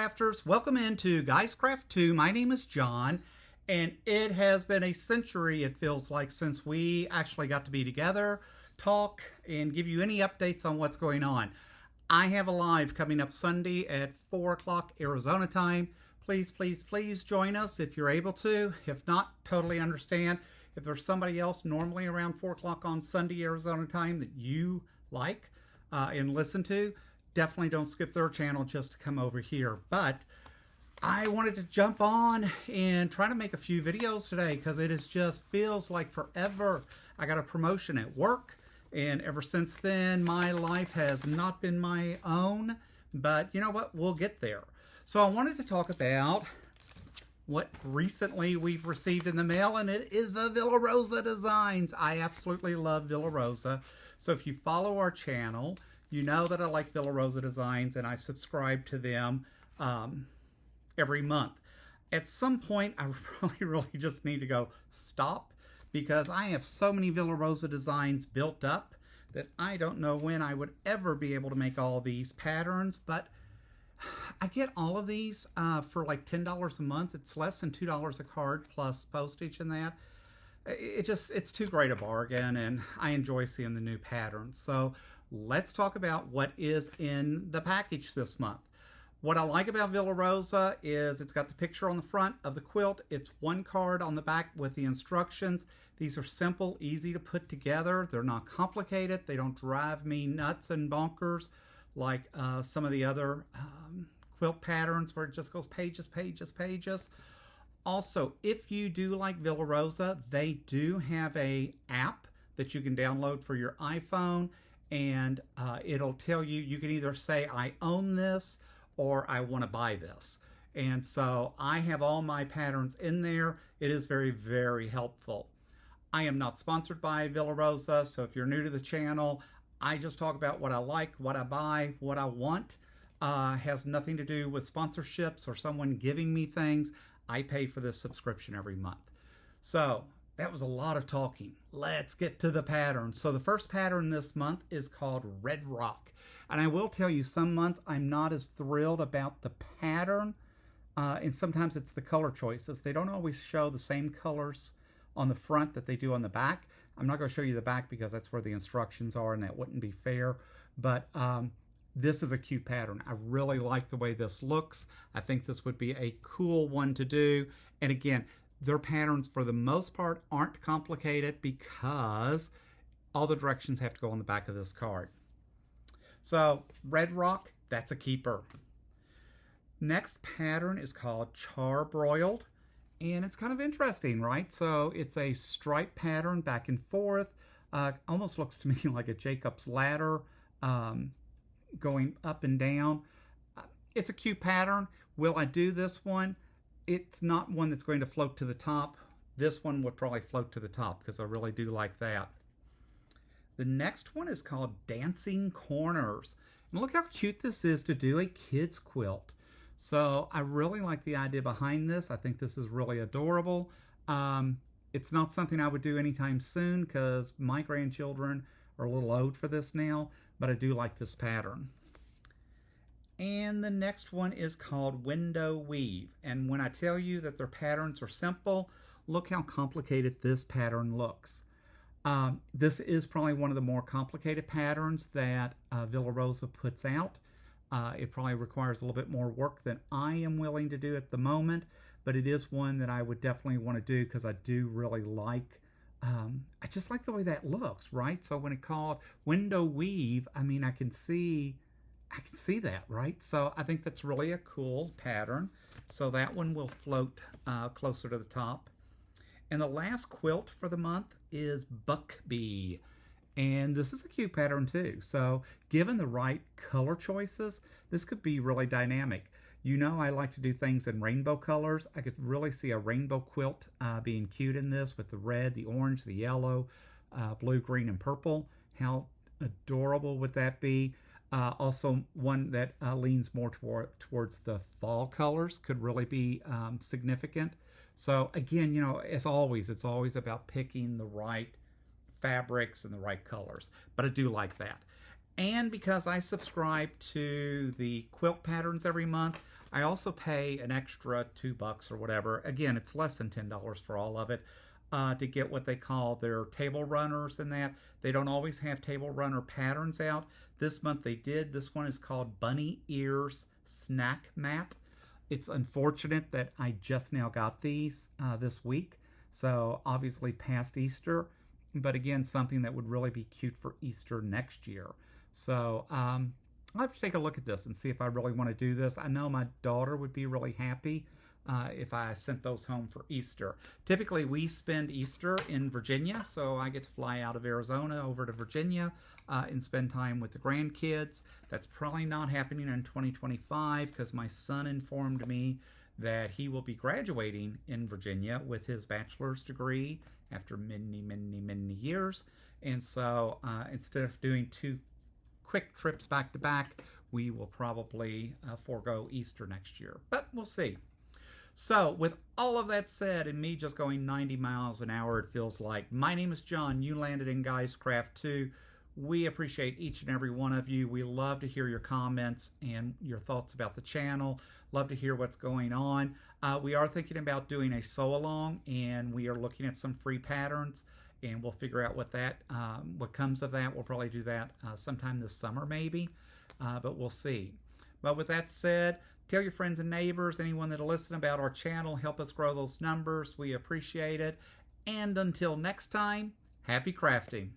crafters, welcome into Guys Craft 2. My name is John, and it has been a century, it feels like, since we actually got to be together, talk, and give you any updates on what's going on. I have a live coming up Sunday at 4 o'clock Arizona time. Please, please, please join us if you're able to. If not, totally understand. If there's somebody else normally around 4 o'clock on Sunday Arizona time that you like and listen to, definitely don't skip their channel just to come over here. But I wanted to jump on and try to make a few videos today because it is just feels like forever. I got a promotion at work, and ever since then my life has not been my own, but you know what, we'll get there. So I wanted to talk about what recently we've received in the mail, and it is the Villa Rosa designs. I absolutely love Villa Rosa. So if you follow our channel, you know that I like Villa Rosa designs, and I subscribe to them every month. At some point, I really just need to go stop because I have so many Villa Rosa designs built up that I don't know when I would ever be able to make all these patterns, but I get all of these for like $10 a month. It's less than $2 a card plus postage and that. It's too great a bargain, and I enjoy seeing the new patterns. So let's talk about what is in the package this month. What I like about Villa Rosa is it's got the picture on the front of the quilt. It's one card on the back with the instructions. These are simple, easy to put together. They're not complicated. They don't drive me nuts and bonkers like some of the other quilt patterns where it just goes pages, pages, pages. Also, if you do like Villa Rosa, they do have a app that you can download for your iPhone, and it'll tell you, you can either say I own this or I want to buy this. And so I have all my patterns in there. It is very, very helpful. I am not sponsored by Villa Rosa, so if you're new to the channel, I just talk about what I like, what I buy, what I want. Has nothing to do with sponsorships or someone giving me things. I pay for this subscription every month. So that was a lot of talking. Let's get to the pattern. So the first pattern this month is called Red Rock. And I will tell you, some months I'm not as thrilled about the pattern. And sometimes it's the color choices. They don't always show the same colors on the front that they do on the back. I'm not going to show you the back because that's where the instructions are, and that wouldn't be fair. But this is a cute pattern. I really like the way this looks. I think this would be a cool one to do. And again, their patterns for the most part aren't complicated because all the directions have to go on the back of this card. So Red Rock, that's a keeper. Next pattern is called Charbroiled, and it's kind of interesting, right? So it's a stripe pattern back and forth. Almost looks to me like a Jacob's ladder going up and down. It's a cute pattern. Will I do this one? It's not one that's going to float to the top. This one would probably float to the top because I really do like that. The next one is called Dancing Corners. And look how cute this is to do a kid's quilt. So I really like the idea behind this. I think this is really adorable. It's not something I would do anytime soon because my grandchildren are a little old for this now, but I do like this pattern. And the next one is called Window Weave. And when I tell you that their patterns are simple, look how complicated this pattern looks. This is probably one of the more complicated patterns that Villa Rosa puts out. It probably requires a little bit more work than I am willing to do at the moment, but it is one that I would definitely want to do because I do really like, I just like the way that looks, right? So when it called Window Weave, I mean, I can see that, right? So I think that's really a cool pattern. So that one will float closer to the top. And the last quilt for the month is Buckbee. And this is a cute pattern too. So given the right color choices, this could be really dynamic. You know, I like to do things in rainbow colors. I could really see a rainbow quilt being cute in this with the red, the orange, the yellow, blue, green, and purple. How adorable would that be? Also, one that leans more towards the fall colors could really be significant. So again, you know, as always, it's always about picking the right fabrics and the right colors. But I do like that. And because I subscribe to the quilt patterns every month, I also pay an extra $2 or whatever. Again, it's less than $10 for all of it. To get what they call their table runners and that. They don't always have table runner patterns out. This month they did. This one is called Bunny Ears Snack Mat. It's unfortunate that I just now got these this week. So obviously past Easter. But again, something that would really be cute for Easter next year. So I'll have to take a look at this and see if I really want to do this. I know my daughter would be really happy if I sent those home for Easter. Typically, we spend Easter in Virginia, so I get to fly out of Arizona over to Virginia and spend time with the grandkids. That's probably not happening in 2025 because my son informed me that he will be graduating in Virginia with his bachelor's degree after many years. And so instead of doing 2 quick trips back to back, we will probably forego Easter next year. But we'll see. So, with all of that said, and me just going 90 miles an hour, it feels like. My name is John. You landed in Guys Craft 2. We appreciate each and every one of you. We love to hear your comments and your thoughts about the channel. Love to hear what's going on. We are thinking about doing a sew-along, and we are looking at some free patterns, and we'll figure out what comes of that. We'll probably do that sometime this summer, maybe, but we'll see. But with that said, tell your friends and neighbors, anyone that'll listen about our channel, help us grow those numbers. We appreciate it. And until next time, happy crafting.